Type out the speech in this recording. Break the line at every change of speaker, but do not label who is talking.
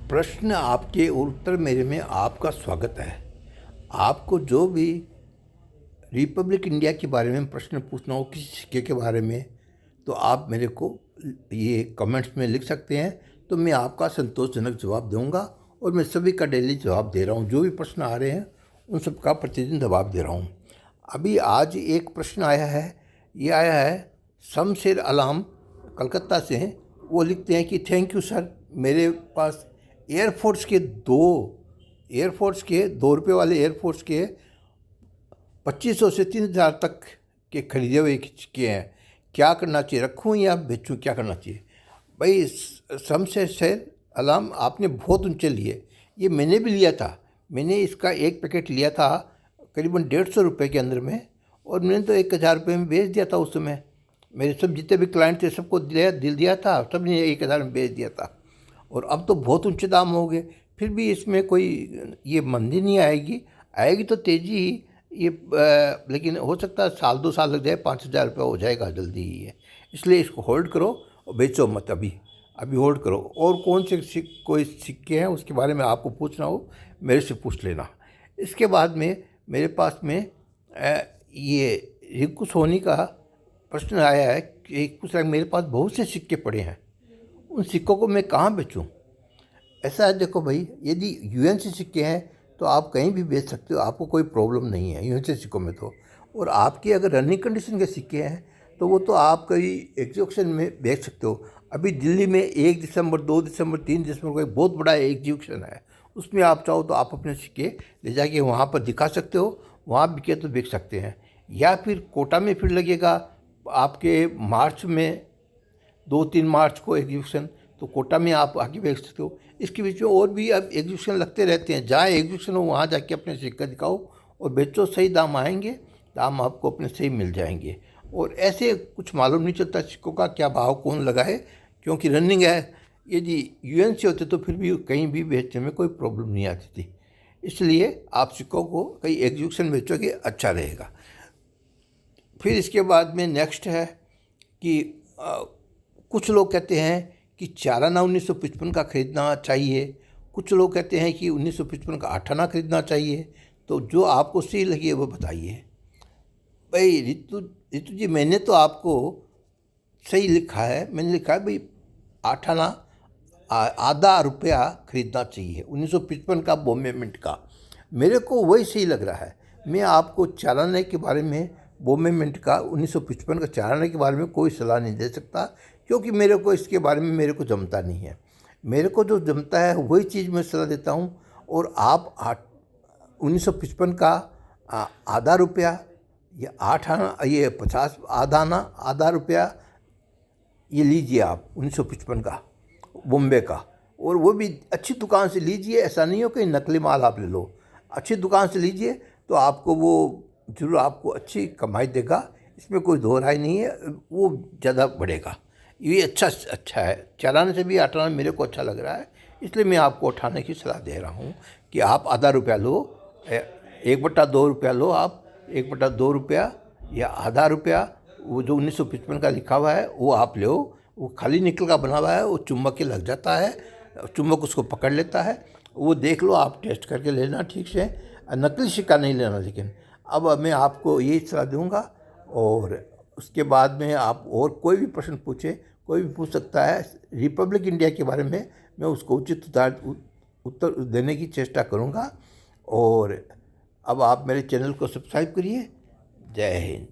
प्रश्न आपके और उत्तर मेरे में आपका स्वागत है। आपको जो भी रिपब्लिक इंडिया के बारे में प्रश्न पूछना हो, किसी सिक्के के बारे में, तो आप मेरे को ये कमेंट्स में लिख सकते हैं। तो मैं आपका संतोषजनक जवाब दूंगा और मैं सभी का डेली जवाब दे रहा हूँ। जो भी प्रश्न आ रहे हैं उन सब का प्रतिदिन जवाब दे रहा हूँ। अभी आज एक प्रश्न आया है, ये आया है शमशेर आलम कलकत्ता से। वो लिखते हैं कि थैंक यू सर, मेरे पास एयरफोर्स के ₹2 वाले एयरफोर्स के 2500 से 3000 तक के खरीदे हुए सिक्के हैं। क्या करना चाहिए, रखूं या बेचूं, क्या करना चाहिए? भाई शमशेर आलम, आपने बहुत ऊंचे लिए। ये मैंने भी लिया था। मैंने इसका एक पैकेट लिया था करीबन ₹150 के अंदर में, और मैंने तो 1000 में बेच दिया था उस समय। मेरे सब जितने भी क्लाइंट थे सबको दिल दिया था, सब ने 1000 में बेच दिया था। और अब तो बहुत ऊंचे दाम हो गए। फिर भी इसमें कोई ये मंदी नहीं आएगी तो तेज़ी ही ये, लेकिन हो सकता है साल 2 साल लग जाए, ₹5000 हो जाएगा जल्दी ही है। इसलिए इसको होल्ड करो और बेचो मत, अभी होल्ड करो। और कौन से कोई सिक्के हैं उसके बारे में आपको पूछना हो मेरे से पूछ लेना। इसके बाद में मेरे पास में ये रिंकू सोनी का प्रश्न आया है कि कुछ मेरे पास बहुत से सिक्के पड़े हैं, उन सिक्कों को मैं कहाँ बेचूं? ऐसा है, देखो भाई, यदि यूएनसी सिक्के हैं तो आप कहीं भी बेच सकते हो, आपको कोई प्रॉब्लम नहीं है यूएनसी सिक्कों में तो। और आपके अगर रनिंग कंडीशन के सिक्के हैं तो वो तो आप कहीं एग्जीबिशन में बेच सकते हो। अभी दिल्ली में 1 दिसंबर, 2 दिसंबर, 3 दिसंबर को एक बहुत बड़ा एग्जीबिशन है, उसमें आप चाहो तो आप अपने सिक्के ले जाके वहाँ पर दिखा सकते हो, वहाँ बिके तो बेच सकते हैं। या फिर कोटा में फिर लगेगा आपके मार्च में, 2-3 मार्च को एग्जीबिशन, तो कोटा में आप आके बेच सकते हो। इसके बीच में और भी अब एग्जीबिशन लगते रहते हैं, जहाँ एग्जीबिशन हो वहाँ जाके अपने सिक्का दिखाओ और बेचो, सही दाम आएंगे, दाम आपको अपने सही मिल जाएंगे। और ऐसे कुछ मालूम नहीं चलता सिक्कों का क्या भाव कौन लगाए, क्योंकि रनिंग है। यदि यूएनसी होते तो फिर भी कहीं भी बेचने में कोई प्रॉब्लम नहीं आती थी। इसलिए आप सिक्कों को कहीं एग्जीबिशन बेचोगे, अच्छा रहेगा। फिर इसके बाद में नेक्स्ट है कि कुछ लोग कहते हैं कि चाराना 1955 का खरीदना चाहिए, कुछ लोग कहते हैं कि 1955 का 8 आना खरीदना चाहिए। तो जो आपको सही लगे वो बताइए। भाई रितु जी, मैंने तो आपको सही लिखा है। मैंने लिखा है भाई 8 आना आधा रुपया खरीदना चाहिए 1955 का बॉम्बे मिंट का। मेरे को वही सही लग रहा है। मैं आपको चाराने के बारे में, बॉम्बे मिंट का 1955 का चाराने के बारे में कोई सलाह नहीं दे सकता, क्योंकि मेरे को इसके बारे में मेरे को जमता नहीं है। मेरे को जो जमता है वही चीज़ मैं सलाह देता हूँ। और आप 1955 का आधा रुपया या 8 आना, ये 50 आधा आना आधा रुपया ये लीजिए आप 1955 का बॉम्बे का, और वो भी अच्छी दुकान से लीजिए। ऐसा नहीं हो कि नकली माल आप ले लो, अच्छी दुकान से लीजिए तो आपको वो जरूर आपको अच्छी कमाई देगा, इसमें कोई दो राय नहीं है, वो ज़्यादा बढ़ेगा। ये अच्छा है। चलाने से भी हटाना मेरे को अच्छा लग रहा है, इसलिए मैं आपको उठाने की सलाह दे रहा हूँ कि आप आधा रुपया लो, 1/2 रुपया लो आप, 1/2 रुपया या आधा रुपया। वो जो 1955 का लिखा हुआ है वो आप लो, वो खाली निकल का बना हुआ है, वो चुम्बक के लग जाता है, चुम्बक उसको पकड़ लेता है। वो देख लो, आप टेस्ट करके लेना ठीक से, नकली सिक्का नहीं लेना। लेकिन अब मैं आपको यही सलाह दूंगा। और उसके बाद में आप और कोई भी प्रश्न पूछे, कोई भी पूछ सकता है रिपब्लिक इंडिया के बारे में, मैं उसको उचित उत्तर देने की चेष्टा करूंगा। और अब आप मेरे चैनल को सब्सक्राइब करिए। जय हिंद।